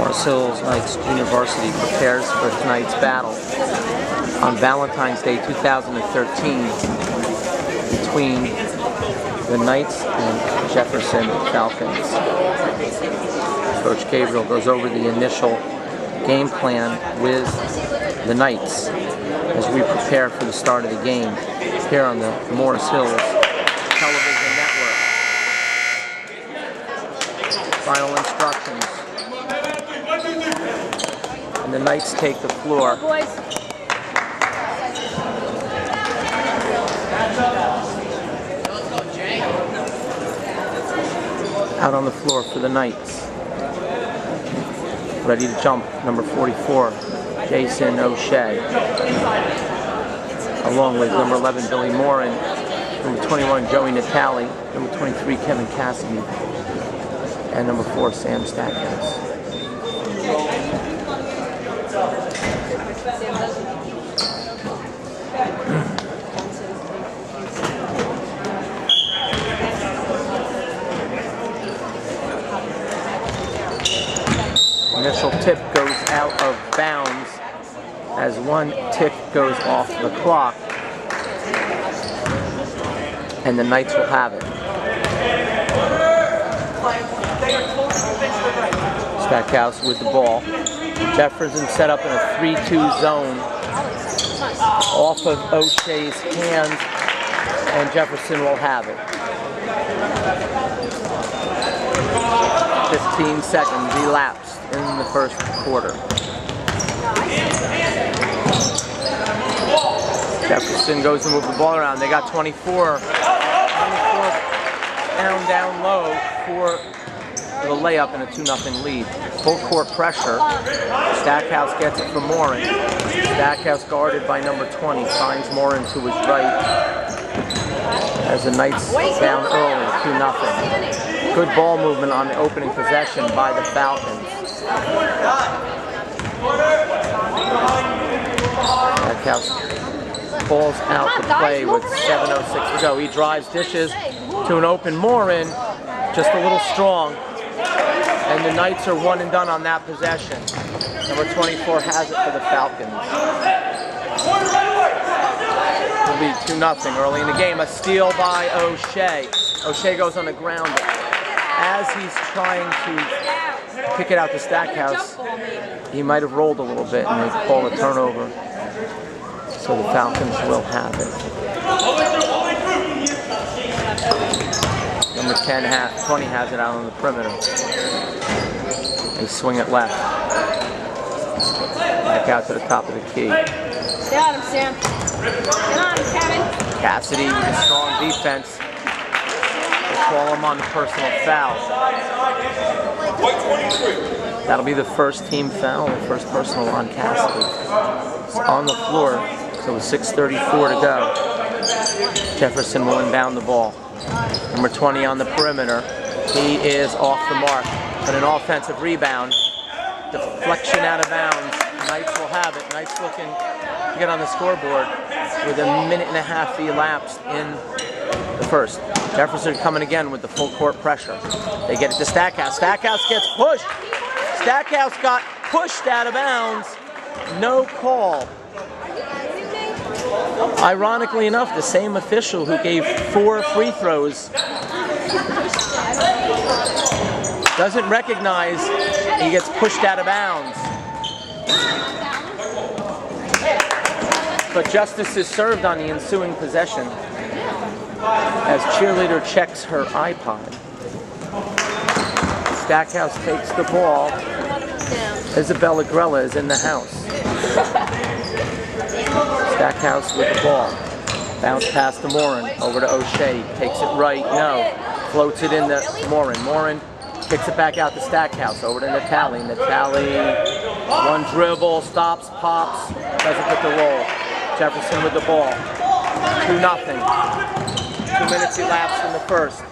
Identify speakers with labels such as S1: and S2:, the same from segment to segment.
S1: Morris Hills Knights Junior Varsity prepares for tonight's battle on Valentine's Day 2013 between the Knights and Jefferson Falcons. Coach Gabriel goes over the initial game plan with the Knights as we prepare for the start of the game here on the Morris Hills Television Network. Final instructions. And the Knights take the floor. Out on the floor for the Knights. Ready to jump, number 44, Jason O'Shea. Along with number 11, Billy Morin, number 21, Joey Natali, number 23, Kevin Cassidy, and number 4, Sam Stackhouse. Initial tip goes out of bounds as one tick goes off the clock, and the Knights will have it. Stackhouse with the ball. Jefferson set up in a 3-2 zone off of O'Shea's hands, and Jefferson will have it. 15 seconds elapsed in the first quarter. Jefferson goes to move the ball around. They got 24 down low for the layup and a 2-0 lead. Full court pressure. Stackhouse gets it from Morin. Stackhouse guarded by number 20. Finds Morin to his right as the Knights down early, 2-0. Good ball movement on the opening possession by the Falcons. Stackhouse balls out to play with 7:06 to go. He drives, dishes to an open Morin, just a little strong. And the Knights are one and done on that possession. Number 24 has it for the Falcons. It'll be 2-0 early in the game. A steal by O'Shea. O'Shea goes on the ground. As he's trying to kick it out to Stackhouse, he might have rolled a little bit and they call a turnover. So the Falcons will have it. Number 20 has it out on the perimeter. They swing it left. Back out to the top of the key.
S2: Stay on him, Sam. Get on him, Kevin.
S1: Cassidy with a strong defense. They call him on the personal foul. That'll be the first team foul, the first personal on Cassidy. It's on the floor, so with 6:34 to go. Jefferson will inbound the ball. Number 20 on the perimeter. He is off the mark, but an offensive rebound. Deflection out of bounds. Knights will have it. Knights looking to get on the scoreboard with a minute and a half elapsed in the first. Jefferson coming again with the full court pressure. They get it to Stackhouse. Stackhouse gets pushed. Stackhouse got pushed out of bounds. No call. Ironically enough, the same official who gave 4 free throws doesn't recognize he gets pushed out of bounds. But justice is served on the ensuing possession as cheerleader checks her iPod. Stackhouse takes the ball. Isabella Grella is in the house. Stackhouse with the ball. Bounce pass to Morin. Over to O'Shea. Takes it right. No. Floats it into Morin. Morin kicks it back out to Stackhouse. Over to Natali. Natali. One dribble. Stops. Pops. Doesn't get the roll. Jefferson with the ball. 2-0. 2 minutes elapsed in the first.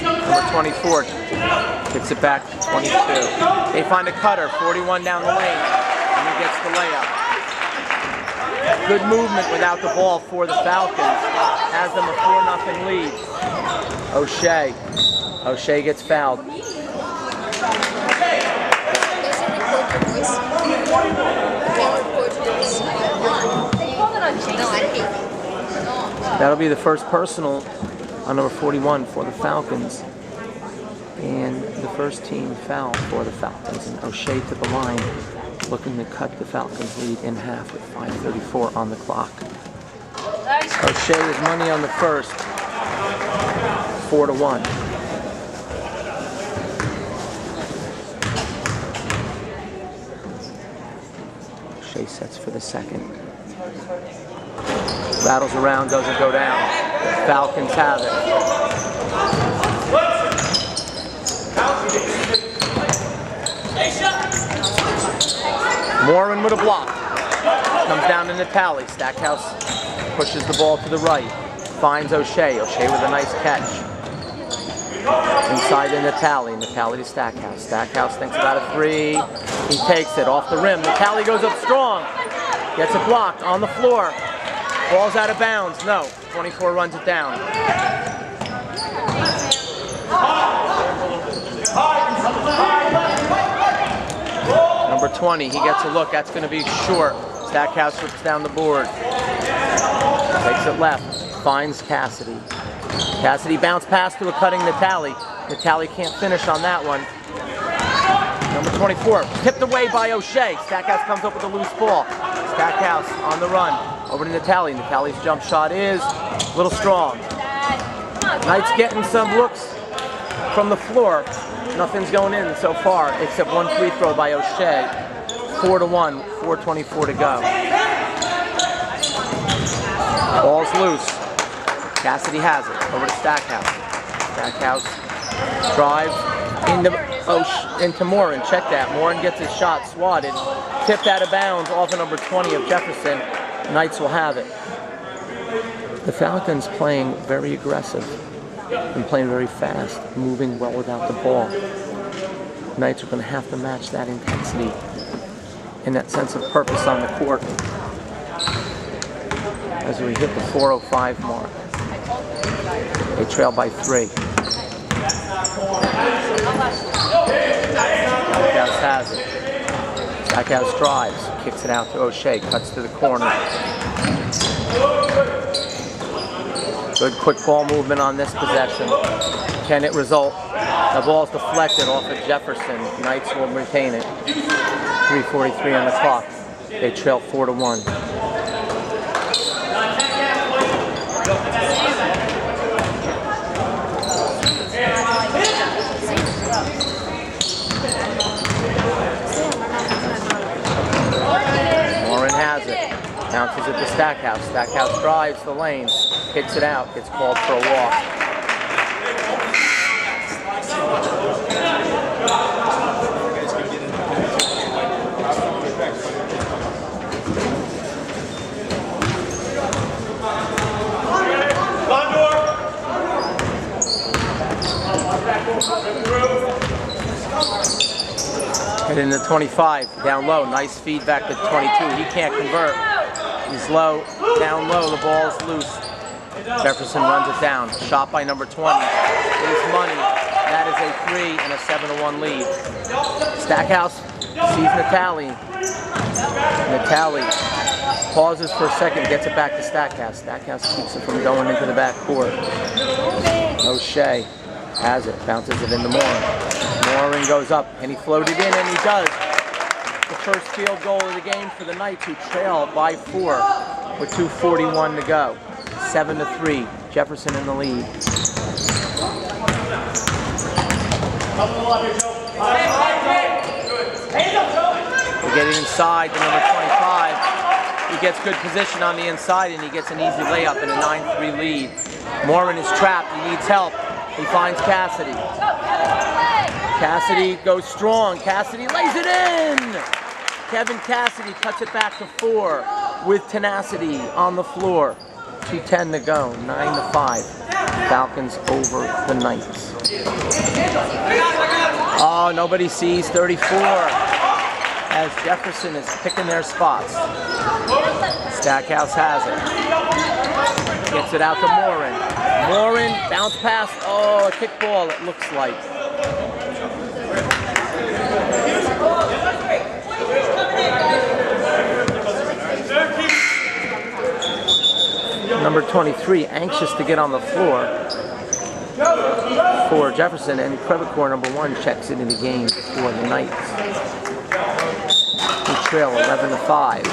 S1: Number 24 kicks it back to 22. They find a cutter, 41 down the lane, and he gets the layup. Good movement without the ball for the Falcons. Has them a 4-0 lead. O'Shea gets fouled. That'll be the first personal on number 41 for the Falcons. And the first team foul for the Falcons. And O'Shea to the line, looking to cut the Falcons lead in half with 5:34 on the clock. O'Shea is money on the first, 4-1. O'Shea sets for the second. Rattles around, doesn't go down. Falcons have it. Morin with a block. Comes down in the tally. Stackhouse pushes the ball to the right. Finds O'Shea. O'Shea with a nice catch. Inside in the tally to Stackhouse. Stackhouse thinks about a three. He takes it off the rim. The tally goes up strong. Gets it blocked on the floor. Ball's out of bounds. No. 24 runs it down. Number 20, he gets a look. That's going to be short. Stackhouse rips down the board. Takes it left. Finds Cassidy. Cassidy bounced past to a cutting Natali. Natali can't finish on that one. Number 24, tipped away by O'Shea. Stackhouse comes up with a loose ball. Stackhouse on the run. Over to Natali. Natali's jump shot is a little strong. Knight's getting some looks from the floor. Nothing's going in so far except one free throw by O'Shea. 4-1, 4:24 to go. Ball's loose. Cassidy has it. Over to Stackhouse. Stackhouse drive into Morin. Check that. Morin gets his shot swatted. Tipped out of bounds off of number 20 of Jefferson. Knights will have it. The Falcons playing very aggressive and playing very fast, moving well without the ball. Knights are going to have to match that intensity and that sense of purpose on the court as we hit the 4:05 mark. They trail by 3. Stackhouse has it. Stackhouse drives, kicks it out to O'Shea, cuts to the corner. Good quick ball movement on this possession. Can it result? The ball's deflected off of Jefferson. Knights will retain it. 3:43 on the clock. They trail 4-1. Morin has it. Bounces it to Stackhouse. Stackhouse drives the lane. Kicks it out. Gets called for a walk. Head into 25, down low, nice feedback to 22. He can't convert. He's low, down low, the ball's loose. Jefferson runs it down. Shot by number 20. It is money. That is a 3 and a 7-1 lead. Stackhouse sees Natali. Natali pauses for a second, gets it back to Stackhouse. Stackhouse keeps it from going into the back court. O'Shea has it, bounces it into Morin. Morin goes up, and he floated in, and he does. The first field goal of the game for the Knights, who trail by 4 with 2:41 to go. 7-3, Jefferson in the lead. We get it inside to number 25. He gets good position on the inside, and he gets an easy layup in a 9-3 lead. Morin is trapped. He needs help. He finds Cassidy. Cassidy goes strong. Cassidy lays it in. Kevin Cassidy cuts it back to 4 with tenacity on the floor. 2:10 to go. 9-5. Falcons over the Knights. Oh, nobody sees 34. as Jefferson is picking their spots. Stackhouse has it. Gets it out to Morin. Morin, bounce pass. Oh, a kick ball, it looks like. Number 23, anxious to get on the floor for Jefferson, and Crevecore, number 1, checks into the game for the Knights. They trail 11-5.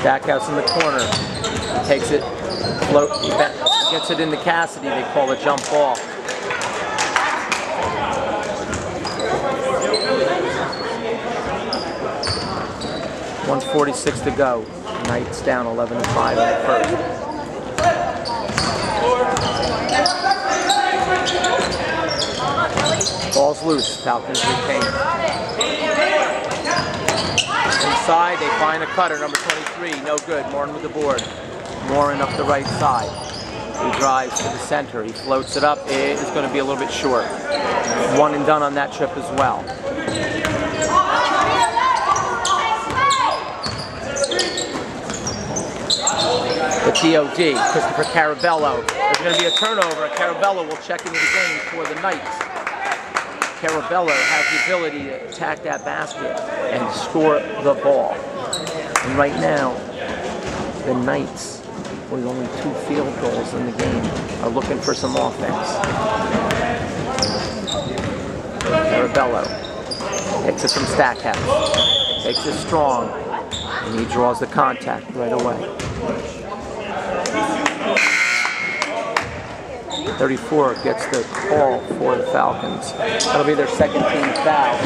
S1: Stackhouse in the corner, takes it, gets it into Cassidy. They call a jump ball. .146 to go. Knights down 11-5 in the first. Ball's loose. Falcons retain. Inside, they find a cutter, number 23. No good. Morin with the board. Morin up the right side. He drives to the center. He floats it up. It is going to be a little bit short. One and done on that trip as well. The TOD, Christopher Carabello. There's going to be a turnover. Carabello will check into the game for the Knights. Carabello has the ability to attack that basket and score the ball. And right now, the Knights, with only 2 field goals in the game, are looking for some offense. Carabello takes it from Stackhouse. Takes it strong. And he draws the contact right away. 34 gets the call for the Falcons. That'll be their second team foul.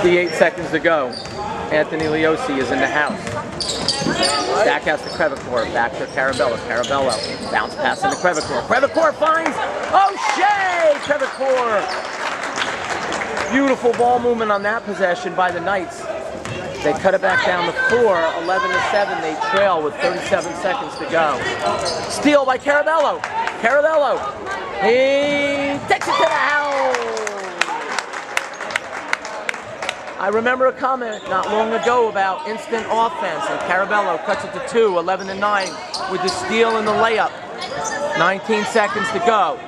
S1: 58 seconds to go. Anthony Leosi is in the house. Stackhouse to Crevecore, back to Carabello. Carabello, bounce pass into Crevecore. Crevecore finds O'Shea! Crevecore. Beautiful ball movement on that possession by the Knights. They cut it back down the floor, 11-7. They trail with 37 seconds to go. Steal by Carabello. Carabello, he takes it to the house. I remember a comment not long ago about instant offense, and Carabello cuts it to 2, 11-9, with the steal and the layup. 19 seconds to go.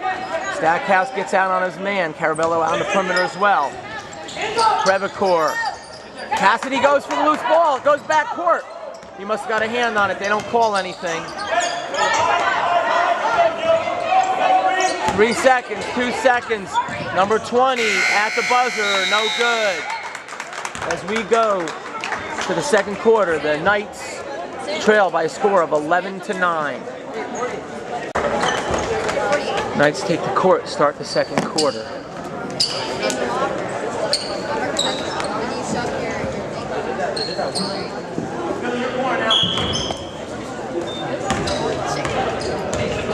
S1: Stackhouse gets out on his man. Carabello out on the perimeter as well. Crevecore. Cassidy goes for the loose ball. It goes back court. He must have got a hand on it. They don't call anything. 3 seconds, 2 seconds. Number 20 at the buzzer. No good. As we go to the second quarter, the Knights trail by a score of 11-9. Knights take the court, start the second quarter.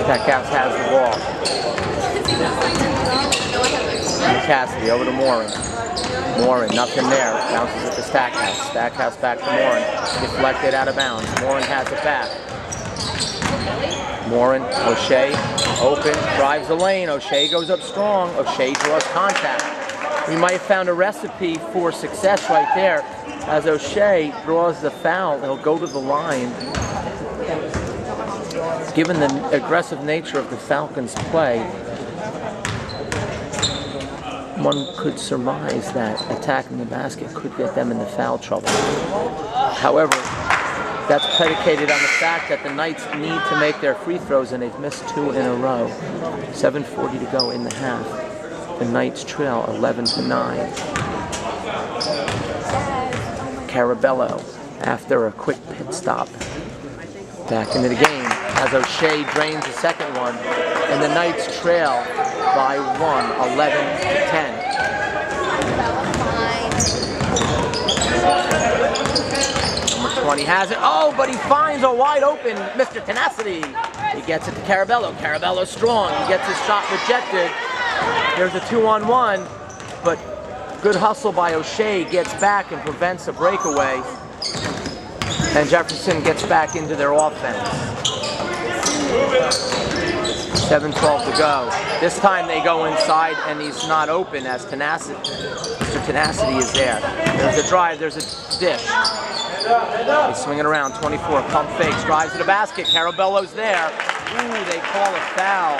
S1: Stackhouse has the ball. And Cassidy over to Morin. Morin, nothing there. Bounces it to Stackhouse. Stackhouse back to Morin. Deflected out of bounds. Morin has it back. Morin, O'Shea, open, drives the lane. O'Shea goes up strong. O'Shea draws contact. We might have found a recipe for success right there. As O'Shea draws the foul, he'll go to the line. Given the aggressive nature of the Falcons' play, one could surmise that attacking the basket could get them into foul trouble. However, that's predicated on the fact that the Knights need to make their free throws, and they've missed 2 in a row. 7:40 to go in the half. The Knights trail 11-9. Carabello, after a quick pit stop, back into the game as O'Shea drains the second one, and the Knights trail by 1, 11-10. Number 20 has it. Oh, but he finds a wide open Mr. Tenacity. He gets it to Carabello. Carabello strong. He gets his shot rejected. There's a 2-on-1, but good hustle by O'Shea gets back and prevents a breakaway. And Jefferson gets back into their offense. 7:12 to go. This time they go inside and he's not open as Tenacity. Mr. Tenacity is there. There's a drive, there's a dish. He's swinging around, 24, pump fakes, drives to the basket. Carabello's there. Ooh, they call a foul.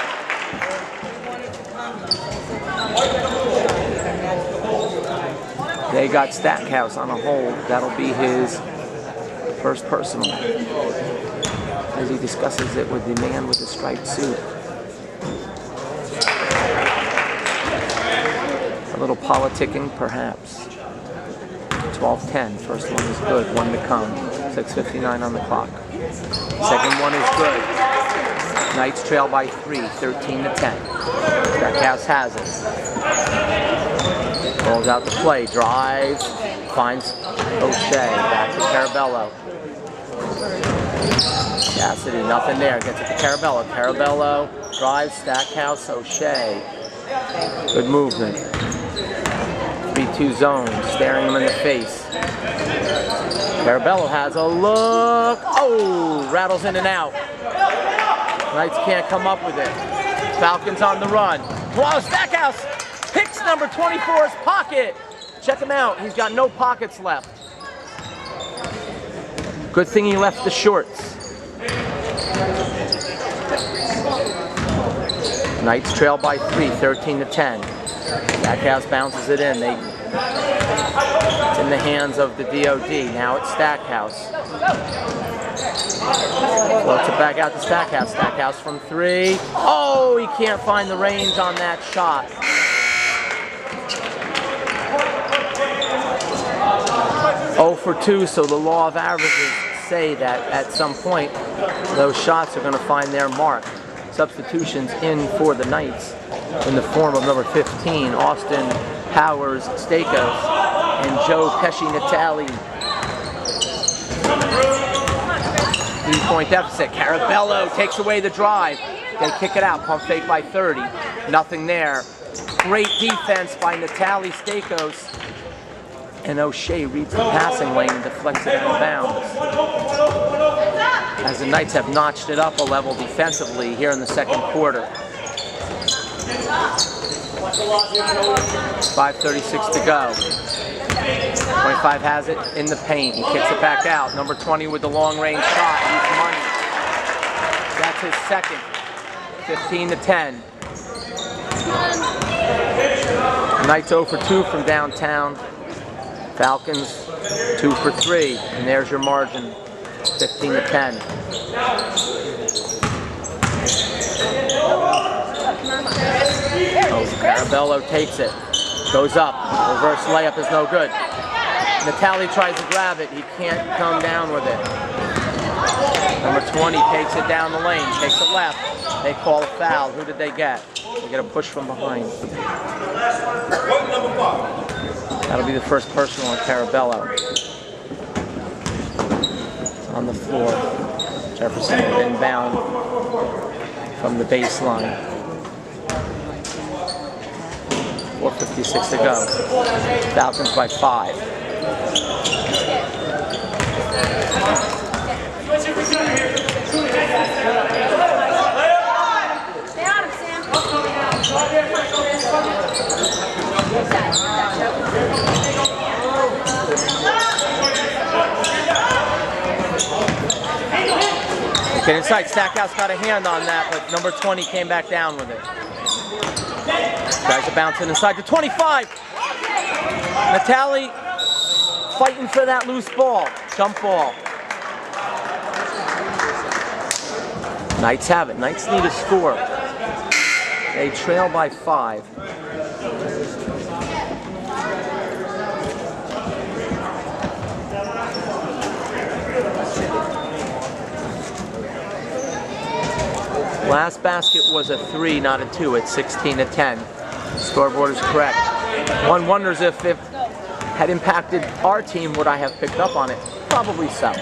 S1: They got Stackhouse on a hold. That'll be his first personal, as he discusses it with the man with the striped suit. A little politicking, perhaps. 12-10. First one is good. One to come. 6:59 on the clock. Second one is good. Knights trail by 3, 13-10. Stackhouse has it. Rolls out the play. Drives. Finds O'Shea. Back to Carabello. Cassidy, nothing there. Gets it to Carabello. Carabello drives. Stackhouse. O'Shea. Good movement. 3-2 zone, staring him in the face. Carabello has a look. Oh, rattles in and out. Knights can't come up with it. Falcons on the run. Whoa, Stackhouse picks number 24's pocket. Check him out. He's got no pockets left. Good thing he left the shorts. Knights trail by 3, 13-10. Stackhouse bounces it in. It's in the hands of the DOD. Now it's Stackhouse. Floats it back out to Stackhouse. Stackhouse from 3. Oh, he can't find the range on that shot. Oh for 2, so the law of averages say that at some point those shots are going to find their mark. Substitutions in for the Knights in the form of number 15, Austin Powers Stakos, and Joe Pesci Natali. 3-point deficit. Carabello takes away the drive. They kick it out. Pump fake by 30. Nothing there. Great defense by Natali Stakos. And O'Shea reads the passing lane and deflects it out of bounds. As the Knights have notched it up a level defensively here in the second quarter. 5:36 to go. 25 has it in the paint. He kicks it back out. Number 20 with the long-range shot. He's money. That's his second. 15-10. Knights 0 for 2 from downtown. Falcons 2 for 3. And there's your margin. 15-10. Oh, Carabello takes it. Goes up. Reverse layup is no good. Natali tries to grab it. He can't come down with it. Number 20 takes it down the lane. Takes it left. They call a foul. Who did they get? They get a push from behind. That'll be the first personal on Carabello. On the floor. Jefferson inbound from the baseline. 4:56 to go. Falcons by 5.
S2: Stay on him, Sam.
S1: Get inside. Stackhouse got a hand on that, but number 20 came back down with it. Tries to bounce it inside to 25. Natali fighting for that loose ball. Jump ball. Knights have it. Knights need a score. They trail by 5. Last basket was a 3, not a 2. It's 16-10. Scoreboard is correct. One wonders if it had impacted our team, would I have picked up on it? Probably so.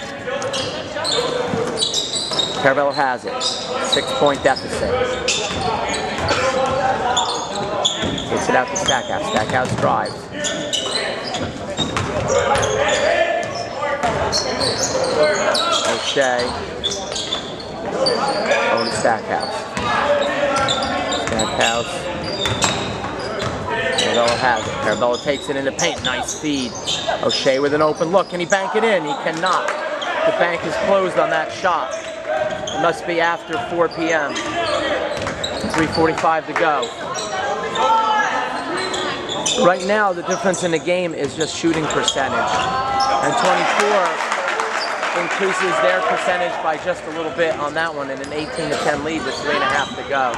S1: Carabello has it. 6-point deficit. Takes it out to Stackhouse. Stackhouse drives. O'Shea. Over to Stackhouse. Stackhouse. Carabello has it. Carabello takes it in the paint. Nice feed. O'Shea with an open look. Can he bank it in? He cannot. The bank is closed on that shot. It must be after 4 p.m. 3:45 to go. Right now, the difference in the game is just shooting percentage. And 24 increases their percentage by just a little bit on that one in an 18-10 lead with 3.5 to go.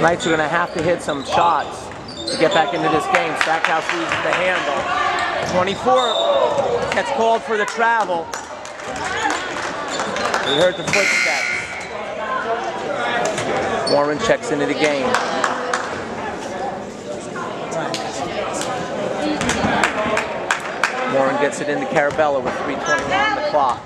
S1: Knights are going to have to hit some shots to get back into this game. Stackhouse loses the handle. 24 gets called for the travel. We heard the footsteps. Warren checks into the game. Warren gets it into Carabello with 3:21 on the clock.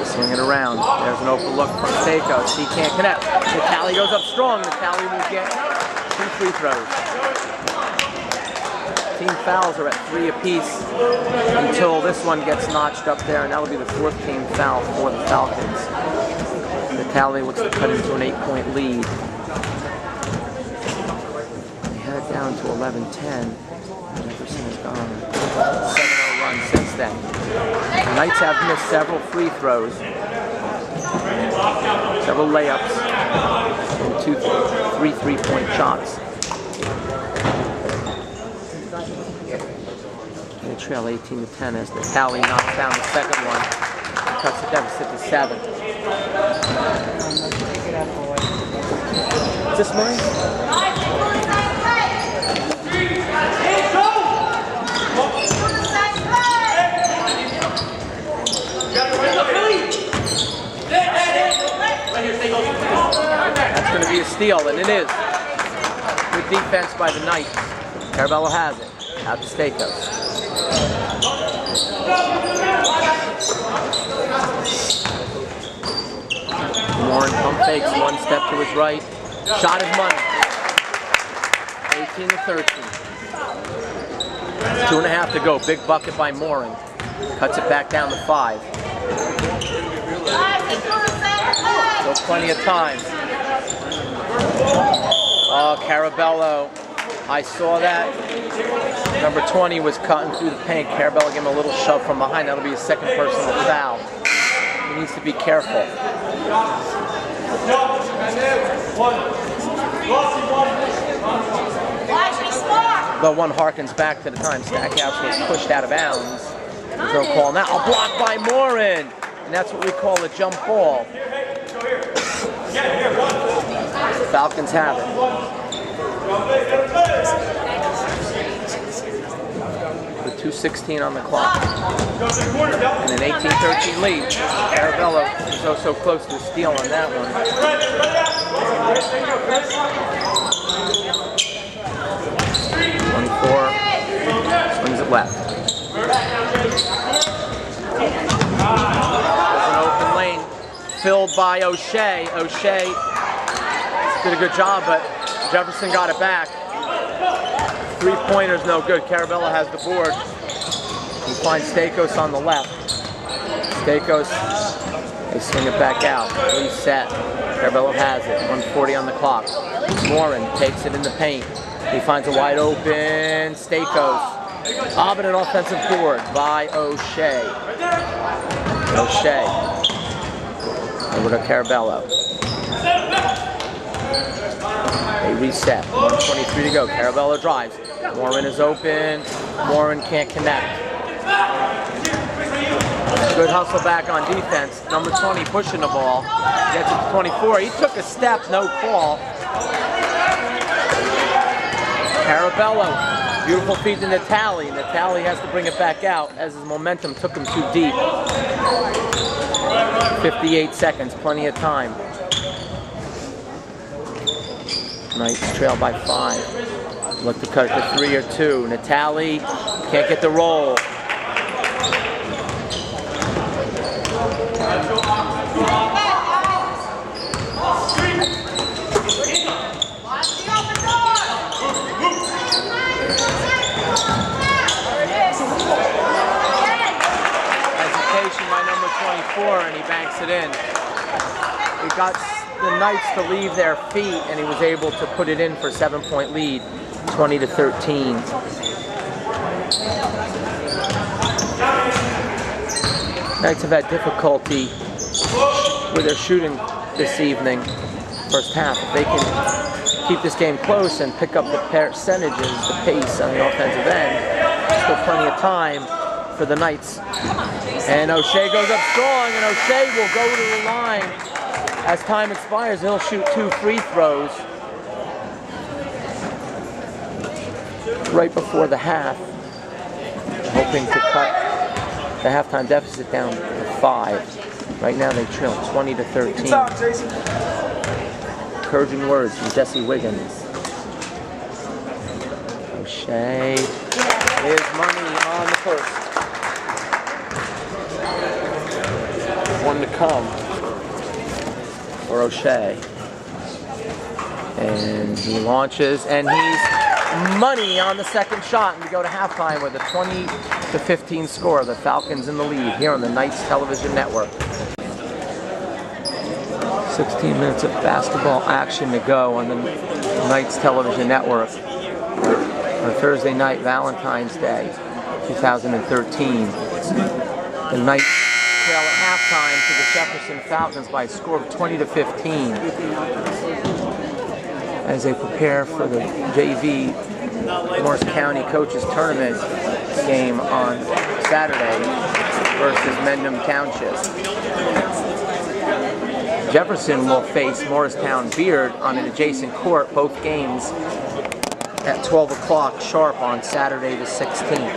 S1: Swing it around. There's an open look from Seikos. He can't connect. Natali goes up strong. Natali will get 2 free throws. Team fouls are at 3 apiece until this one gets notched up there, and that'll be the 4th team foul for the Falcons. Natali looks to cut into an 8-point lead. They had it down to 11-10. Jefferson is gone. 7-0 run since then. The Knights have missed several free throws, several layups, and 3 3-point shots. They trail 18-10 as Natali knocks down the second one. Cuts the deficit to 7. Is this mine? That's going to be a steal, and it is. Good defense by the Knights. Carabello has it. Out to Stackhouse. Warren pump fakes, 1 step to his right. Shot is money. 18-13. 2.5 to go. Big bucket by Morin. Cuts it back down to 5. Still plenty of time. Oh, Carabello. I saw that. Number 20 was cutting through the paint. Carabello gave him a little shove from behind. That'll be his 2nd personal foul. He needs to be careful. But one harkens back to the time Stackhouse was pushed out of bounds. There's no call now. A block by Morin. And that's what we call a jump ball. The Falcons have it. With 2:16 on the clock. And an 18-13 lead. Carabello is oh so close to a steal on that one. 24. Swings it left. There's an open lane filled by O'Shea. O'Shea did a good job, but Jefferson got it back. 3-pointer's no good. Carabello has the board. He finds Stackhouse on the left. Stackhouse, they swing it back out. Reset. Carabello has it. 1:40 on the clock. Morin takes it in the paint. He finds a wide open Stackhouse. But an offensive board by O'Shea. O'Shea. Over to Carabello. They reset. 1:23 to go. Carabello drives. Morin is open. Morin can't connect. Good hustle back on defense. Number 20 pushing the ball. Gets it to 24. He took a step, no call. Carabello. Beautiful feed to Natali. Natali has to bring it back out as his momentum took him too deep. 58 seconds, plenty of time. Knights trail by 5. Look to cut it to 3 or 2. Natali can't get the roll. got the Knights to leave their feet, and he was able to put it in for a 7-point lead, 20-13. Knights have had difficulty with their shooting this evening, first half. If they can keep this game close and pick up the percentages, the pace on the offensive end, still plenty of time for the Knights. And O'Shea goes up strong, and O'Shea will go to the line. As time expires, he'll shoot 2 free throws right before the half, hoping to cut the halftime deficit down to 5. Right now they trail 20-13. Encouraging words from Jesse Wiggins. O'Shea is money on the first. One to come for O'Shea. And he launches, and he's money on the second shot, and we go to halftime with a 20-15 score. The Falcons in the lead here on the Knights Television Network. 16 minutes of basketball action to go on the Knights Television Network on Thursday night, Valentine's Day, 2013. The Knights trail at halftime to the Jefferson Falcons by a score of 20-15 as they prepare for the JV Morris County Coaches Tournament game on Saturday versus Mendham Township. Jefferson will face Morristown Beard on an adjacent court, both games at 12 o'clock sharp on Saturday the 16th.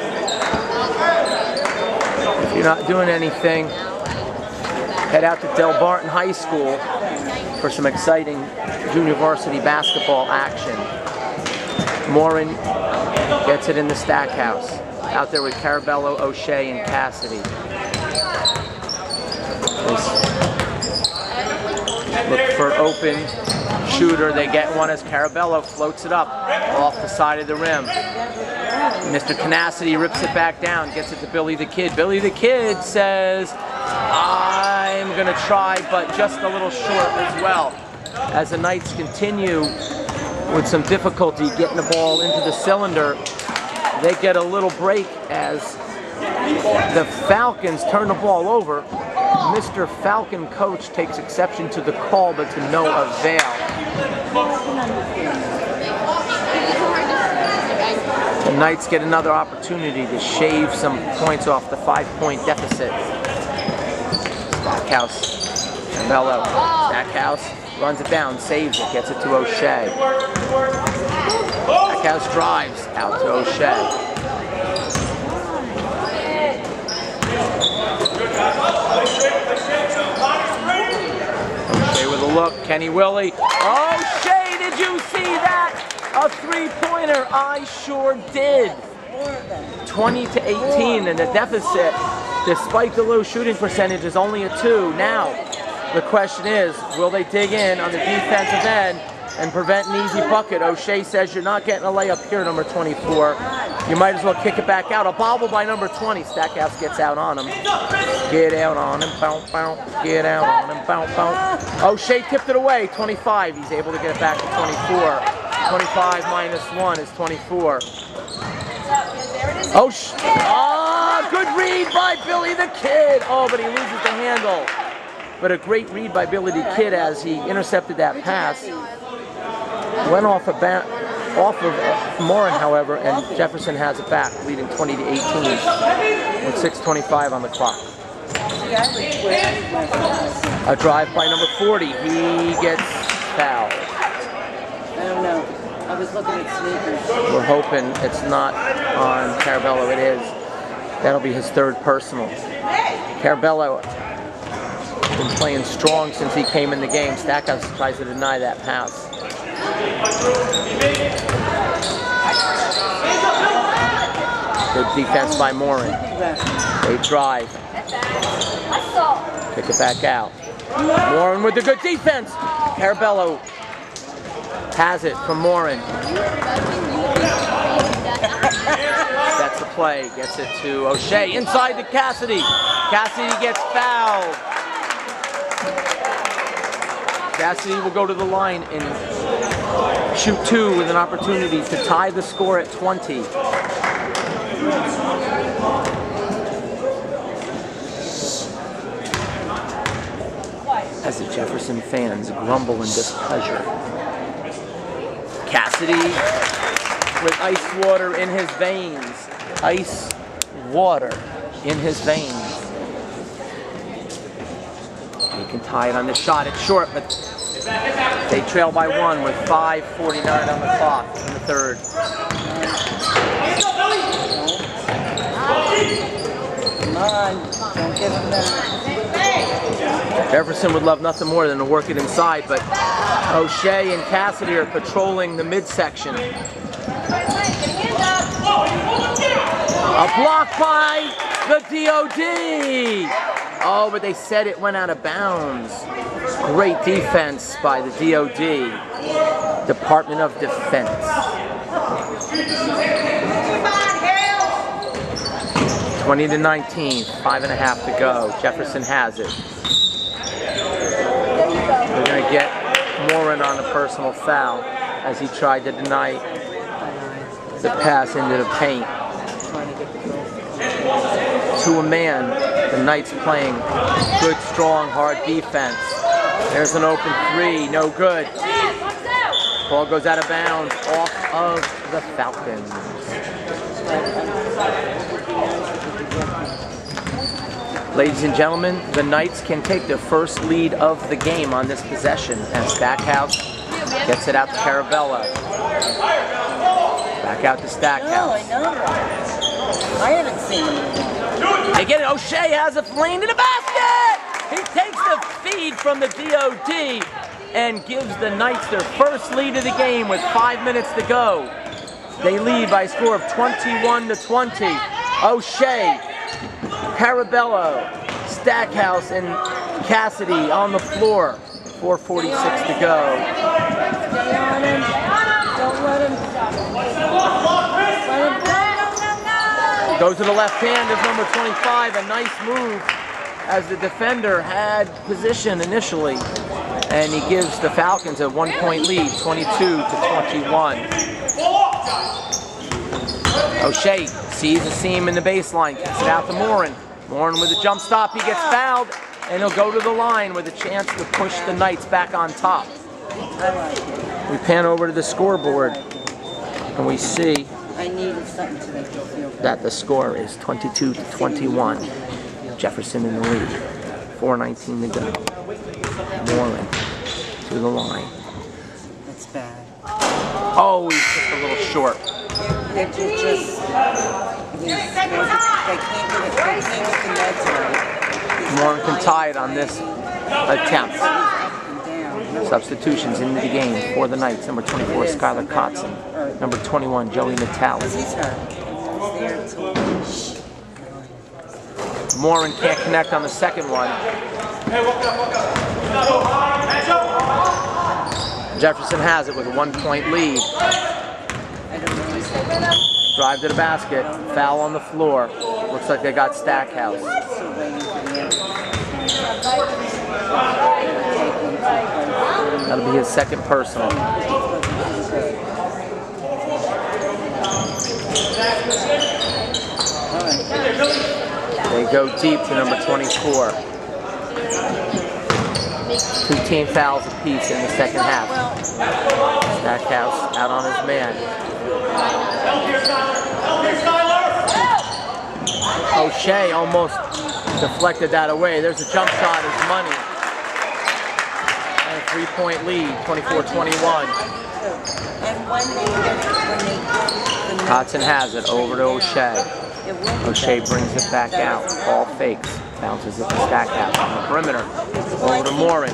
S1: If you're not doing anything, head out to Del Barton High School for some exciting junior varsity basketball action. Morin gets it in the Stackhouse, out there with Carabello, O'Shea, and Cassidy. Look for an open shooter. They get one as Carabello floats it up off the side of the rim. Mr. Cassidy rips it back down, gets it to Billy the Kid. Billy the Kid says, I'm going to try, but just a little short as well. As the Knights continue with some difficulty getting the ball into the cylinder, they get a little break as the Falcons turn the ball over. Mr. Falcon coach takes exception to the call, but to no avail. The Knights get another opportunity to shave some points off the 5-point deficit. Stackhouse, Carabello, Stackhouse runs it down, saves it, gets it to O'Shea. Stackhouse drives out to O'Shea. O'Shea with a look, Kenny Willie. O'Shea, did you see that? A 3-pointer, I sure did. 20-18, and the deficit, despite the low shooting percentage, is only a 2. Now, the question is, will they dig in on the defensive end and prevent an easy bucket? O'Shea says you're not getting a layup here, number 24. You might as well kick it back out. A bobble by number 20. Stackhouse gets out on him. Get out on him. Bounce, bounce. Get out on him. Bounce, bounce. O'Shea tipped it away. 25. He's able to get it back to 24. 25 minus 1 is 24. Good read by Billy the Kid. Oh, but he loses the handle. But a great read by Billy the Kid as he intercepted that pass. Went off of Morin, however, and Jefferson has it back, leading 20-18 with 6:25 on the clock. A drive by number 40. He gets fouled.
S3: I don't know. I was looking at sneakers.
S1: We're hoping it's not on Carabello. It is. That'll be his 3rd personal. Carabello been playing strong since he came in the game. Stackhouse tries to deny that pass. Good defense by Morin. They drive. Kick it back out. Morin with the good defense. Carabello has it from Morin. That's the play. Gets it to O'Shea. Inside to Cassidy. Cassidy gets fouled. Cassidy will go to the line and shoot 2 with an opportunity to tie the score at 20. As the Jefferson fans grumble in displeasure. Cassidy with ice water in his veins. Ice water in his veins. He can tie it on the shot. It's short, but they trail by 1 with 5:49 on the clock in the third.
S3: Come on, don't give him that.
S1: Jefferson would love nothing more than to work it inside, but O'Shea and Cassidy are patrolling the midsection. A block by the DOD! Oh, but they said it went out of bounds. Great defense by the DOD, Department of Defense. 20-19, 5.5 to go. Jefferson has it. They're going to get Morin on a personal foul as he tried to deny the pass into the paint. To a man, the Knights playing good, strong, hard defense. There's an open 3, no good. Ball goes out of bounds, off of the Falcons. Ladies and gentlemen, the Knights can take their first lead of the game on this possession as Stackhouse gets it out to Carabello. Back out to Stackhouse.
S3: No, I know. I haven't seen him.
S1: They get it. O'Shea has a flame to the basket! He takes the feed from the DOD and gives the Knights their first lead of the game with 5 minutes to go. They lead by a score of 21-20. O'Shea, Carabello, Stackhouse, and Cassidy on the floor. 4:46 to go.
S3: Stay on him. Don't let him.
S1: Goes to the left hand of number 25. A nice move as the defender had position initially. And he gives the Falcons a 1-point lead, 22-21. O'Shea sees a seam in the baseline, kicks it out to Morin. Morin with a jump stop, he gets fouled, and he'll go to the line with a chance to push the Knights back on top. We pan over to the scoreboard, and we see that the score is 22-21. Jefferson in the lead. 4:19 to go. Morin to the line.
S3: That's bad.
S1: Oh, he's just a little short.
S3: They're just they can't get the nets right.
S1: Morin can tie it on this attempt.
S3: Down.
S1: Substitutions into the game for the Knights. Number 24, Skylar Kotzen. Number 21, Joey Natale.
S3: He's hurt. He's there until
S1: Morin can't connect on the second one. Jefferson has it with a 1-point lead. Drive to the basket. Foul on the floor. Looks like they got Stackhouse. That'll be his second personal. They go deep to number 24. 2 team fouls apiece in the second half. Stackhouse out on his man. O'Shea almost deflected that away. There's a jump shot as money. And a 3-point lead, 24-21. Kotzen has it over to O'Shea. O'Shea brings it back out. Ball fakes. Bounces it to Stackhouse on the perimeter. Over to Morin.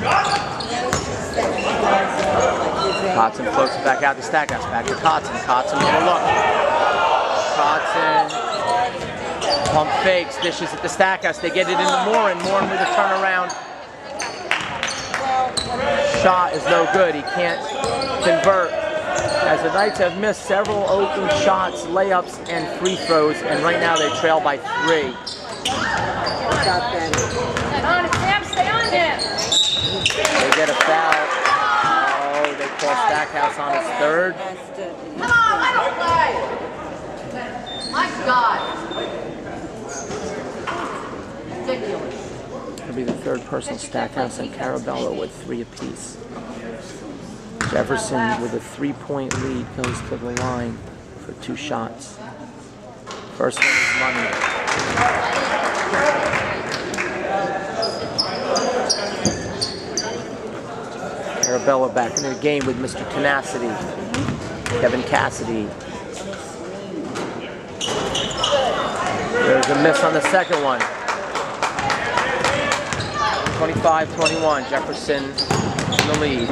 S1: Kotzen floats it back out to Stackhouse. Back to Kotzen. Kotzen with a look. Kotzen. Pump fakes. Dishes it to Stackhouse. They get it into Morin. Morin with a turnaround. Shot is no good. He can't convert. As the Knights have missed several open shots, layups, and free throws, and right now they trail by 3.
S2: Stay on him, Sam. Stay on him.
S1: They get a foul calls Stackhouse on his third.
S2: Come on, let him play! My God. Ridiculous.
S1: It'll be the third personal. Stackhouse and Carabello with 3 apiece. Jefferson with a 3-point lead goes to the line for 2 shots. First one is money. Carabello back into the game with Mr. Tenacity. Kevin Cassidy. There's a miss on the second one. 25-21, Jefferson in the lead.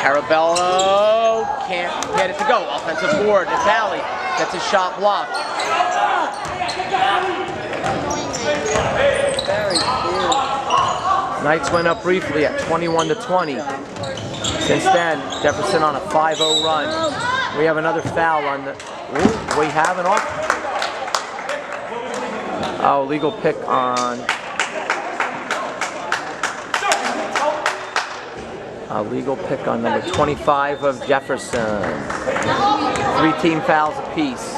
S1: Carabello can't get it to go. Offensive board. Natali gets his shot blocked. Knights went up briefly at 21-20. Since then, Jefferson on a 5-0 run. We have another foul on the... Ooh, we have an off... Oh, legal pick on... A legal pick on number 25 of Jefferson. 3 team fouls apiece.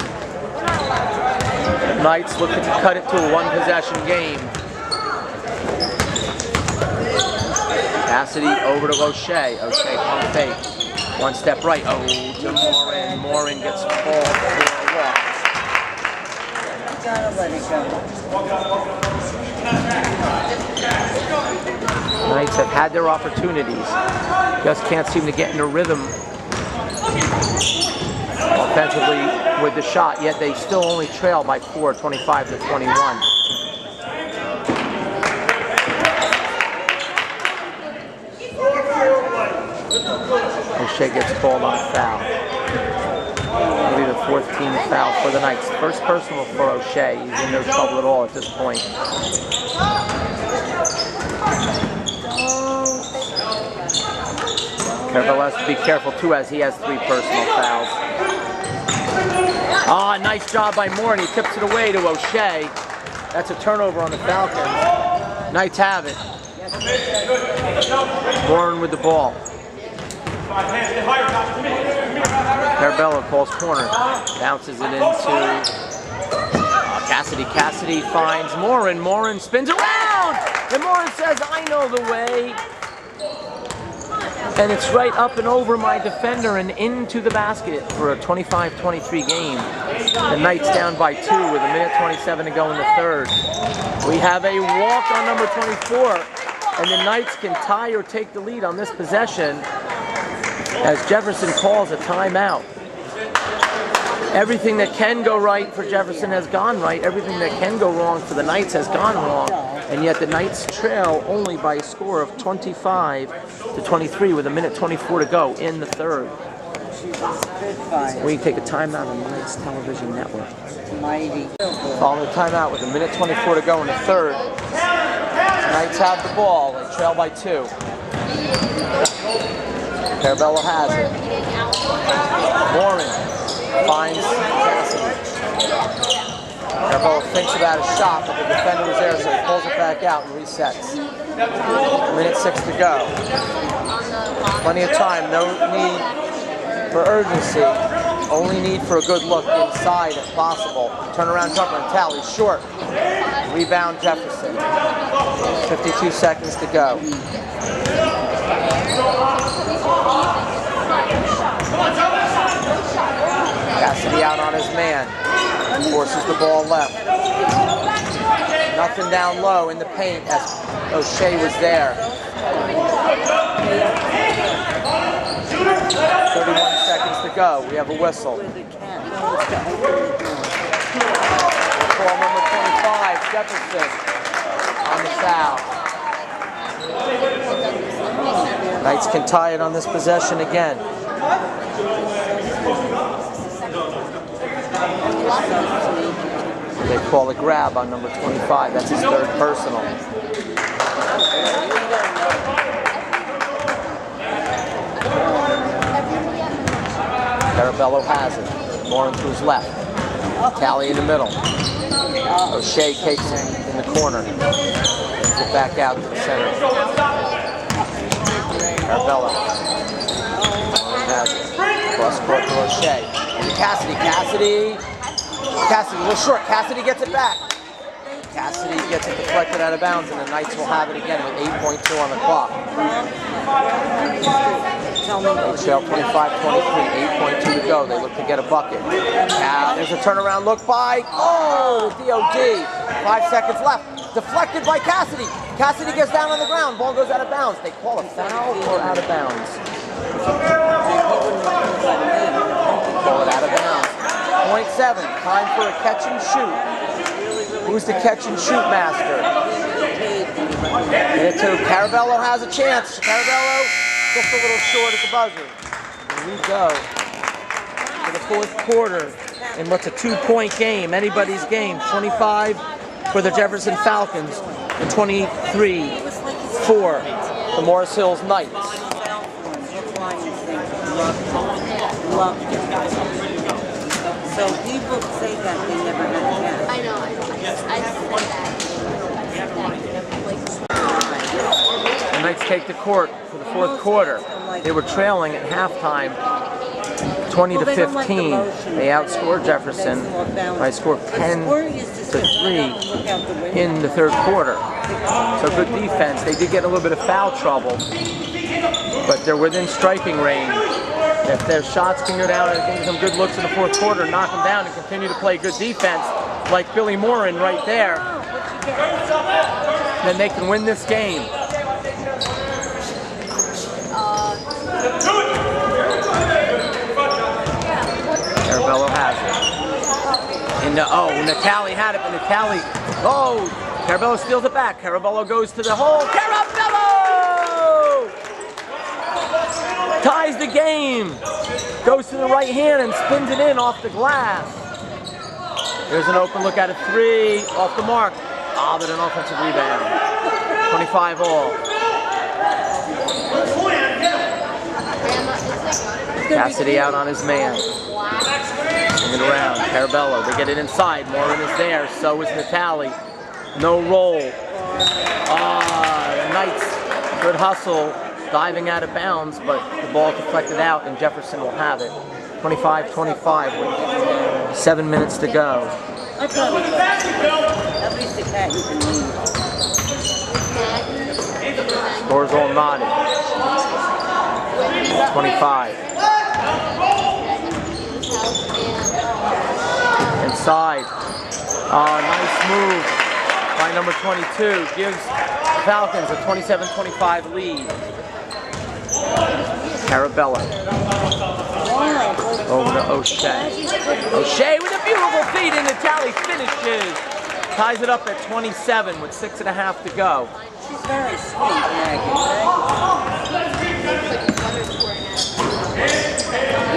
S1: Knights looking to cut it to a 1-possession game. Cassidy over to O'Shea. O'Shea pump fake. 1 step right. Oh, to Morin. Morin gets called for a walk.
S3: You gotta let it go.
S1: Knights have had their opportunities. Just can't seem to get in a rhythm offensively with the shot, yet they still only trail by 4, 25-21. O'Shea gets called on a foul. It'll be the 4th team foul for the Knights. First personal for O'Shea. He's in no trouble at all at this point. Carabello has to be careful too, as he has 3 personal fouls. Ah, nice job by Moore, and he tips it away to O'Shea. That's a turnover on the Falcons. Knights have it. Moore with the ball. Carabello calls corner, bounces it into Cassidy. Cassidy finds Morin. Morin spins around, and Morin says, "I know the way." And it's right up and over my defender and into the basket for a 25-23 game. The Knights down by 2 with 1:27 to go in the third. We have a walk on number 24, and the Knights can tie or take the lead on this possession as Jefferson calls a timeout. Everything that can go right for Jefferson has gone right. Everything that can go wrong for the Knights has gone wrong. And yet the Knights trail only by a score of 25-23 with 1:24 to go in the third. We take a timeout on the Knights television network. Following the timeout with 1:24 to go in the third. Knights have the ball. They trail by 2. Carabello has it. Morin finds Cassidy. Carabello thinks about a shot, but the defender was there, so he pulls it back out and resets. 1:06 to go. Plenty of time, no need for urgency. Only need for a good look inside if possible. Turnaround jumper and tally, short. Rebound Jefferson. 52 seconds to go. Cassidy out on his man. Forces the ball left. Nothing down low in the paint as O'Shea was there. 31 seconds to go. We have a whistle. Ball number 25, Jefferson on the foul. Knights can tie it on this possession again. They call a grab on number 25. That's his 3rd personal. Carabello has it. Morin to his left. Tally in the middle. O'Shea takes it in the corner. Brings it back out to the center. Carabello. court to O'Shea. And to Cassidy. Cassidy, a little short. Cassidy gets it back. Cassidy gets it deflected out of bounds, and the Knights will have it again with 8.2 on the clock. Trail 25-23, 8.2 to go. They look to get a bucket. There's a turnaround look by, DOD. 5 seconds left. Deflected by Cassidy. Cassidy gets down on the ground. Ball goes out of bounds. They call a foul or out of bounds? Call it out of bounds. 0.7. Time for a catch and shoot. Who's the catch and shoot master? And to Carabello has a chance. Carabello just a little short at the buzzer. And we go to the fourth quarter in what's a 2-point game, anybody's game. 25 for the Jefferson Falcons and 23 for the Morris Hills Knights.
S3: So people say that they never had a chance.
S2: I know.
S1: The Knights take the court for the fourth quarter. They were trailing at halftime 20-15. They outscored Jefferson by a score of 10-3 in the third quarter. So good defense. They did get a little bit of foul trouble, but they're within striking range. If their shots can go down and get some good looks in the fourth quarter, knock them down and continue to play good defense, like Billy Morin right there, then they can win this game. Carabello has it. Natali had it, but Natali, Carabello steals it back. Carabello goes to the hole. Carabello! Ties the game. Goes to the right hand and spins it in off the glass. There's an open look at a 3, off the mark. But an offensive rebound. 25 all. Cassidy out on his man. Bring it around. Carabello. They get it inside. Morin is there. So is Natali. No roll. The Knights. Good hustle. Diving out of bounds, but the ball deflected out, and Jefferson will have it. 25-25 with 7 minutes to go.
S3: At least the cat you can leave.
S1: Scores all knotted. 25. Inside. Nice move by number 22. Gives the Falcons a 27-25 lead. Carabello. Over to O'Shea. O'Shea with a beautiful feed, and Natali finishes. Ties it up at 27 with 6.5 to go.
S3: She's very sweet, Maggie.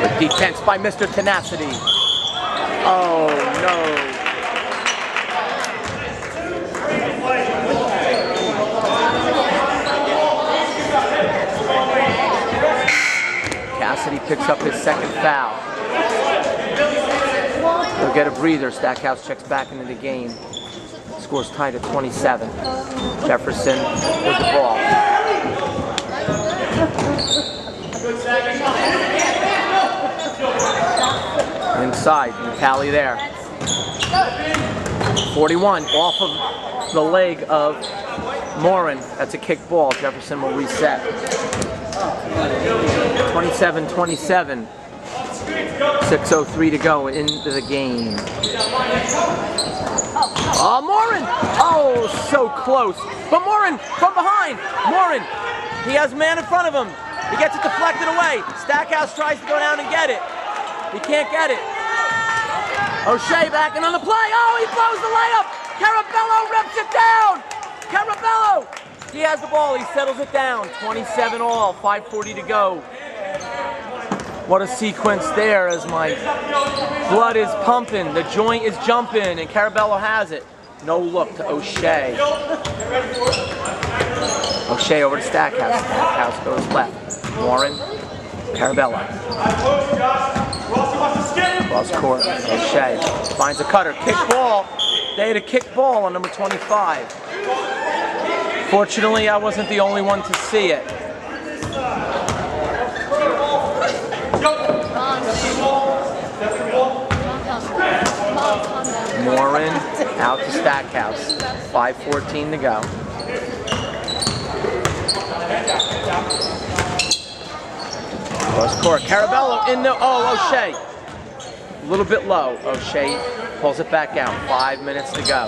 S1: Good defense by Mr. Tenacity. Oh no. Cassidy picks up his second foul. They'll get a breather. Stackhouse checks back into the game. Scores tied at 27. Jefferson with the ball. Inside, Natali there. 41 off of the leg of Morin. That's a kick ball. Jefferson will reset. 27-27. 6:03 to go into the game. Morin! Oh, so close. But Morin from behind. Morin, he has a man in front of him. He gets it deflected away. Stackhouse tries to go down and get it. He can't get it. O'Shea backing on the play. Oh, he blows the layup. Carabello rips it down. Carabello. He has the ball. He settles it down. 27 all. 5:40 to go. What a sequence there as my blood is pumping. The joint is jumping, and Carabello has it. No look to O'Shea. O'Shea over to Stackhouse. Stackhouse goes left. Morin. Carabello. Cross court. O'Shea finds a cutter. Kick ball. They had a kick ball on number 25. Fortunately, I wasn't the only one to see it. Morin out to Stackhouse. 5:14 to go. Cross court. Carabello in the, O'Shea. A little bit low. O'Shea pulls it back out. 5 minutes to go.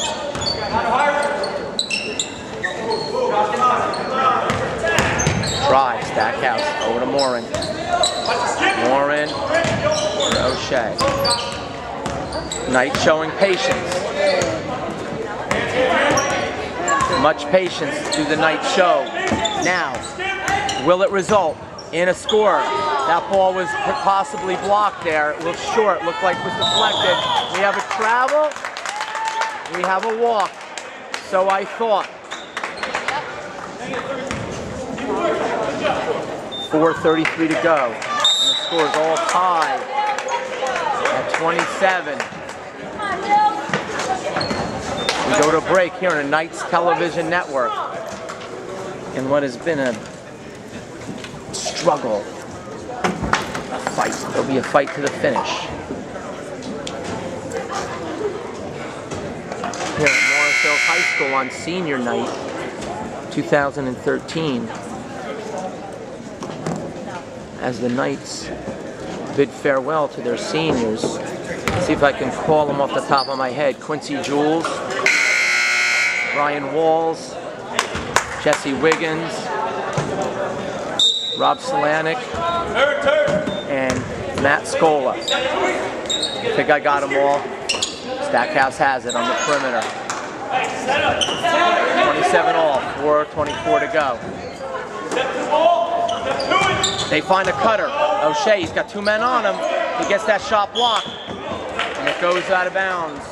S1: Drive, Stackhouse, over to Morin. Morin, O'Shea. Knight showing patience. Much patience to the Knight show. Now, will it result in a score? That ball was possibly blocked there. It looked short, looked like it was deflected. We have a travel, we have a walk. So I thought. 4:33 to go. And the score is all tied at 27. We go to a break here on a Knights Television Network in what has been a struggle, a fight. There'll be a fight to the finish. Here at Morris Hills High School on senior night, 2013, as the Knights bid farewell to their seniors. See if I can call them off the top of my head. Quincy Jules, Brian Walls, Jesse Wiggins, Rob Solanik, and Matt Scola. I think I got them all. Stackhouse has it on the perimeter. 27 all, 4:24 to go. They find a cutter. O'Shea, he's got two men on him. He gets that shot blocked, and it goes out of bounds.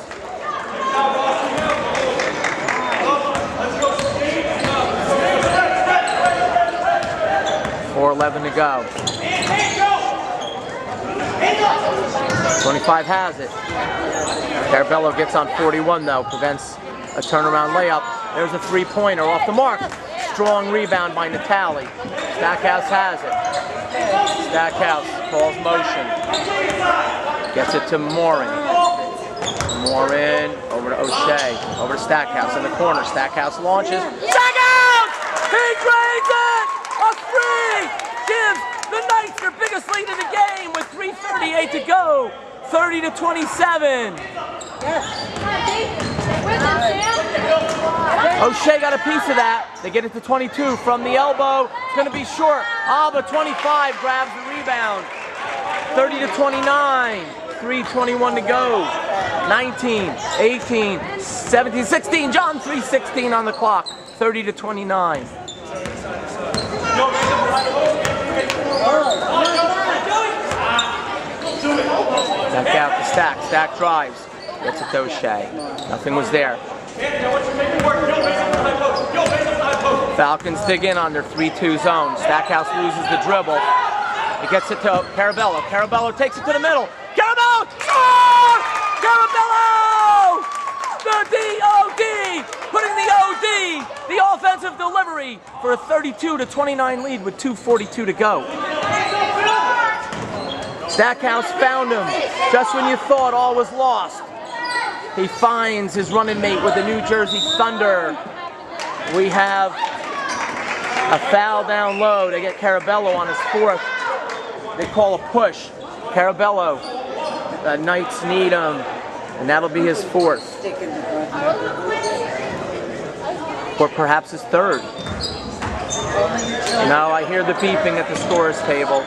S1: .4:11 to go. 25 has it. Carabello gets on 41 though, prevents a turnaround layup. There's a three-pointer off the mark. Strong rebound by Natali. Stackhouse has it. Stackhouse calls motion. Gets it to Morin. Morin over to O'Shea. Over to Stackhouse in the corner. Stackhouse launches. Stackhouse! He drains it! A three! Gives the Knights their biggest lead in the game with 3:38 to go. 30-27. O'Shea got a piece of that. They get it to 22 from the elbow. It's going to be short. Alba 25 grabs the rebound. 30-29. 3:21 to go. 19, 18, 17, 16. John 3:16 on the clock. 30-29. Back out to Stack. Stack drives. Gets it to O'Shea. Nothing was there. Falcons dig in on their 3-2 zone. Stackhouse loses the dribble. He gets it to Carabello. Carabello takes it to the middle. Carabello! Score! Carabello! The D.O.D. Putting the O.D. the offensive delivery for a 32-29 lead with 2:42 to go. Stackhouse found him just when you thought all was lost. He finds his running mate with the New Jersey Thunder. We have a foul down low. They get Carabello on his fourth. They call a push. Carabello, the Knights need him, and that'll be his fourth. Or perhaps his third. Now I hear the beeping at the scorer's table.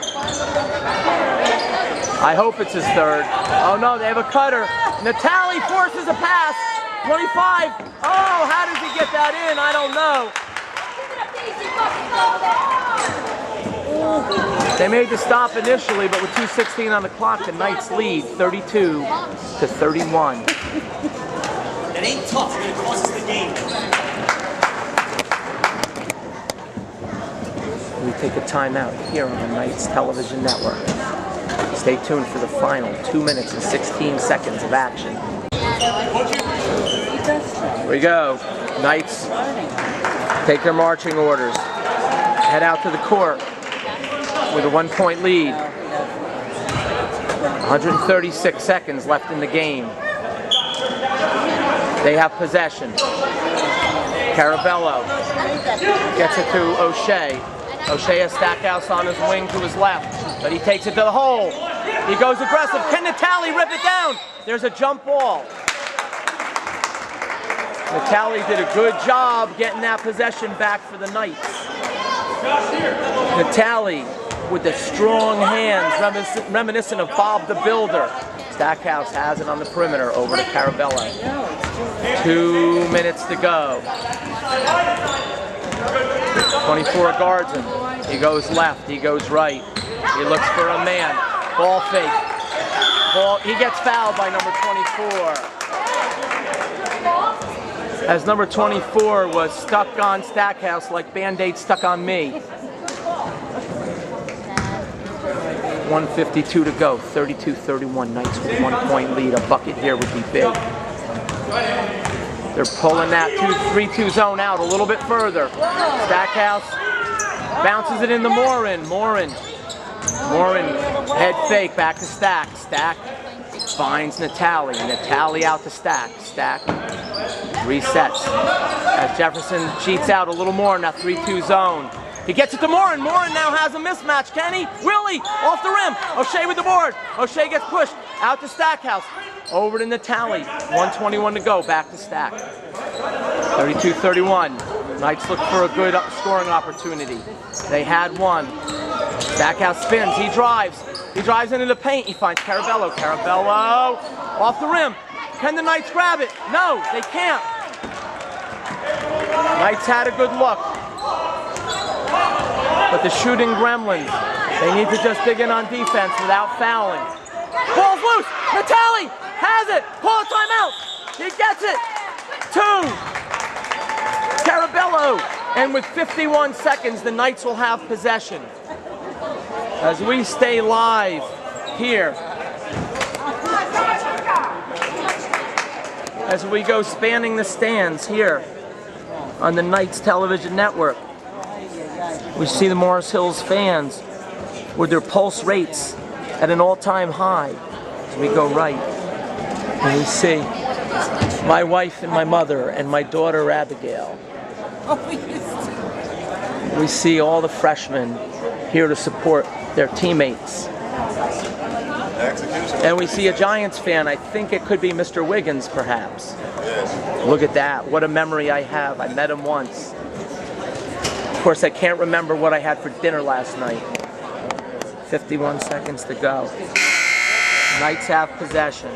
S1: I hope it's his third. Oh no, they have a cutter. Natali forces a pass. 25. Oh, how does he get that in? I don't know. They made the stop initially, but with 2:16 on the clock, the Knights lead 32-31.
S4: It ain't tough. It's going to cost us the game.
S1: We take a timeout here on the Knights Television Network. Stay tuned for the final 2 minutes and 16 seconds of action. Here we go. Knights take their marching orders. Head out to the court with a 1-point lead. 136 seconds left in the game. They have possession. Carabello gets it to O'Shea. O'Shea has Stackhouse on his wing to his left, but he takes it to the hole. He goes aggressive. Can Natali rip it down? There's a jump ball. Natali did a good job getting that possession back for the Knights. Natali with the strong hands, reminiscent of Bob the Builder. Stackhouse has it on the perimeter over to Carabello. 2 minutes to go. 24 guards him. He goes left, he goes right. He looks for a man. Ball fake. Ball, he gets fouled by number 24. As number 24 was stuck on Stackhouse like Band-Aid stuck on me. 1:52 to go, 32-31, Knights with 1 point lead. A bucket here would be big. They're pulling that 2-3-2 zone out a little bit further. Stackhouse bounces it into Morin. Morin, head fake, back to Stack. Stack finds Natali. Natali out to Stack. Stack resets. As Jefferson cheats out a little more in that 3-2 zone. He gets it to Morin. Morin now has a mismatch. Can he? Willie off the rim. O'Shea with the board. O'Shea gets pushed out to Stackhouse. Over to Natali. 1:21 to go. Back to Stack. 32-31. Knights look for a good scoring opportunity. They had one. Stackhouse spins. He drives. He drives into the paint. He finds Carabello. Carabello off the rim. Can the Knights grab it? No, they can't. Knights had a good look. But the shooting gremlins, they need to just dig in on defense without fouling. Ball's loose. Natali has it. Call a timeout. He gets it. 2. Carabello. And with 51 seconds, the Knights will have possession. As we stay live here, as we go spanning the stands here on the Knights television network, we see the Morris Hills fans with their pulse rates at an all-time high. As we go right, and we see my wife and my mother and my daughter Abigail. We see all the freshmen here to support their teammates. And we see a Giants fan. I think it could be Mr. Wiggins, perhaps. Look at that. What a memory I have. I met him once. Of course, I can't remember what I had for dinner last night. 51 seconds to go. Knights have possession.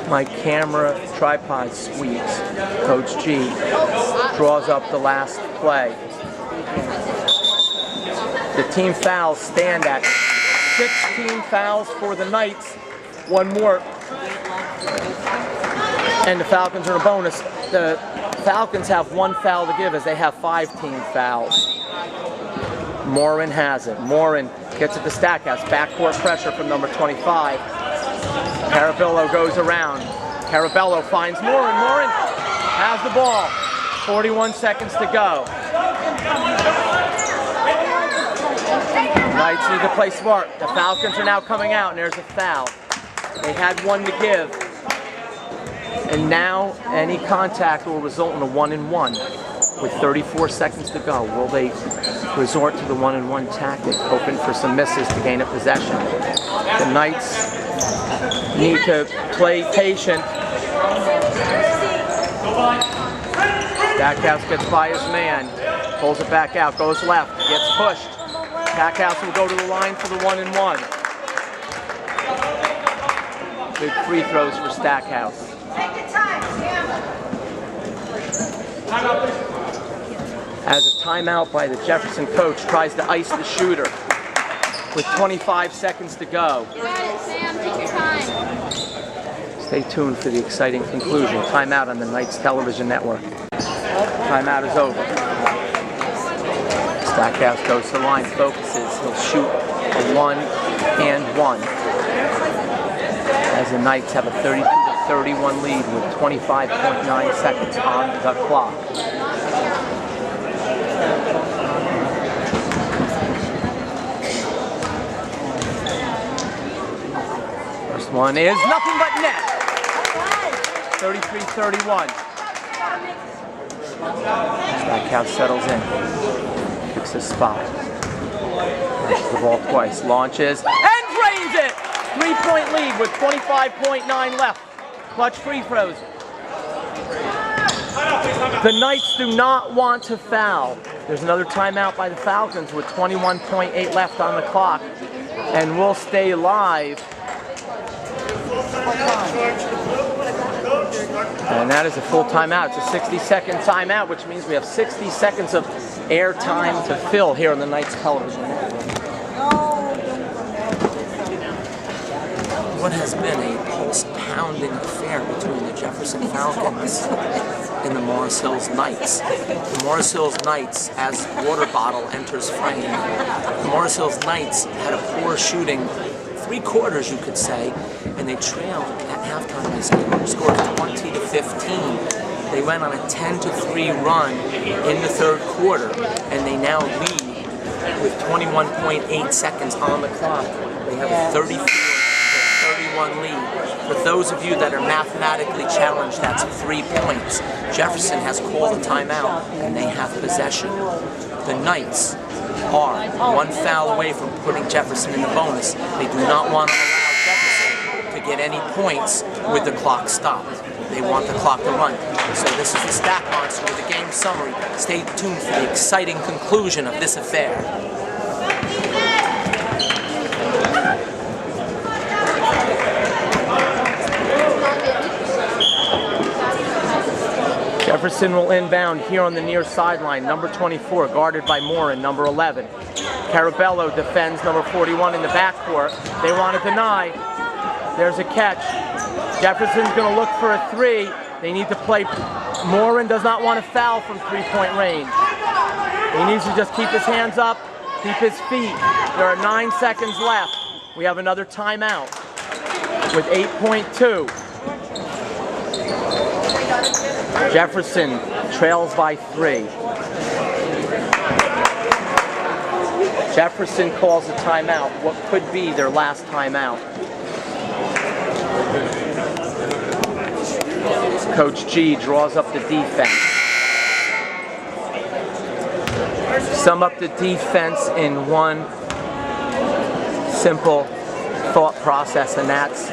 S1: My camera tripod squeaks. Coach G draws up the last play. The team fouls stand at 16 fouls for the Knights. One more. And the Falcons are in a bonus. The Falcons have 1 foul to give as they have 5 team fouls. Morin has it. Morin gets it to Stackhouse. Backcourt pressure from number 25. Carabello goes around. Carabello finds Morin. Morin has the ball. 41 seconds to go. Knights need to play smart. The Falcons are now coming out, and there's a foul. They had 1 to give. And now any contact will result in a 1-and-1 with 34 seconds to go. Will they resort to the 1-and-1 tactic, hoping for some misses to gain a possession? The Knights need to play patient. Stackhouse gets by his man, pulls it back out, goes left, gets pushed. Stackhouse will go to the line for the 1-and-1. Big free throws for Stackhouse. As a timeout by the Jefferson coach tries to ice the shooter with 25 seconds to go.
S2: You got it, Sam. Take your time.
S1: Stay tuned for the exciting conclusion. Timeout on the Knights television network. Timeout is over. Stackhouse goes to the line, focuses. He'll shoot a 1-and-1. As the Knights have a 32-31 lead with 25.9 seconds on the clock. First one is nothing but net. 33-31. Stackhouse settles in. Picks his spot. Launches the ball twice. Launches and drains it! 3-point lead with 25.9 left. Clutch free throws. The Knights do not want to foul. There's another timeout by the Falcons with 21.8 left on the clock. And we'll stay live. And that is a full timeout. It's a 60-second timeout, which means we have 60 seconds of air time to fill here on the Knights television network. What has been a pulse-pounding affair between the Jefferson Falcons and the Morris Hills Knights. The Morris Hills Knights, as water bottle enters frame, the Morris Hills Knights had a poor shooting 3 quarters, you could say, and they trailed at halftime by a score of 20-15. They went on a 10-3 run in the 3rd quarter, and they now lead with 21.8 seconds on the clock. They have a 34-31 lead. For those of you that are mathematically challenged, that's 3 points. Jefferson has called a timeout, and they have possession. The Knights are 1 foul away from putting Jefferson in the bonus. They do not want to allow Jefferson to get any points with the clock stopped. They want the clock to run. So this is the Stack Monster with the game summary. Stay tuned for the exciting conclusion of this affair. Jefferson will inbound here on the near sideline. Number 24, guarded by Morin, number 11. Carabello defends number 41 in the backcourt. They want to deny. There's a catch. Jefferson's going to look for a 3. They need to play. Morin does not want to foul from 3-point range. He needs to just keep his hands up, keep his feet. There are 9 seconds left. We have another timeout with 8.2. Jefferson trails by 3. Jefferson calls a timeout, what could be their last timeout. Coach G draws up the defense. Sum up the defense in one simple thought process, and that's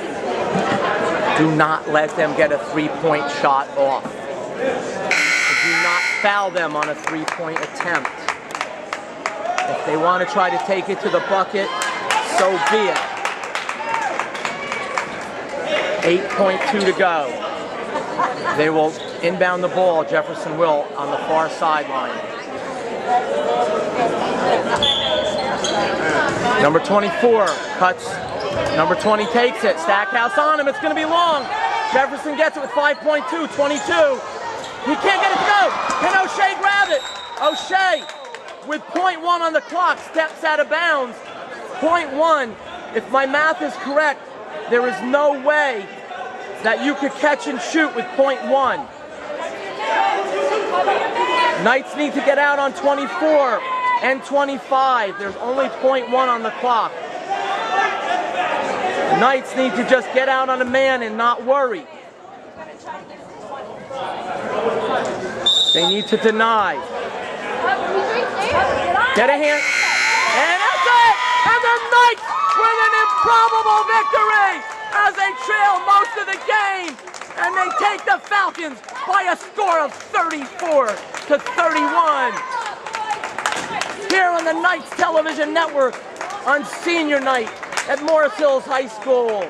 S1: do not let them get a 3-point shot off. Do not foul them on a 3-point attempt. If they want to try to take it to the bucket, so be it. 8.2 to go. They will inbound the ball, Jefferson will, on the far sideline. Number 24 cuts. Number 20 takes it. Stackhouse on him. It's going to be long. Jefferson gets it with 5.2, 22. He can't get it to go. Can O'Shea grab it? O'Shea, with 0.1 on the clock, steps out of bounds. 0.1. If my math is correct, there is no way that you could catch and shoot with 0.1. Knights need to get out on 24 and 25. There's only 0.1 on the clock. Knights need to just get out on a man and not worry. They need to deny. Get a hand. And that's it! And the Knights with an improbable victory as they trail most of the game. And they take the Falcons by a score of 34-31. Here on the Knights Television Network on senior night at Morris Hills High School.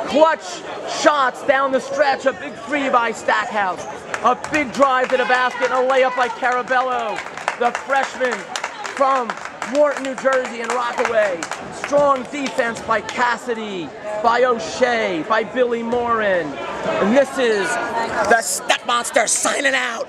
S1: Clutch shots down the stretch, a big 3 by Stackhouse, a big drive to the basket, and a layup by Carabello, the freshman from Wharton, New Jersey, and Rockaway. Strong defense by Cassidy, by O'Shea, by Billy Morin. And this is the Stack Monster signing out.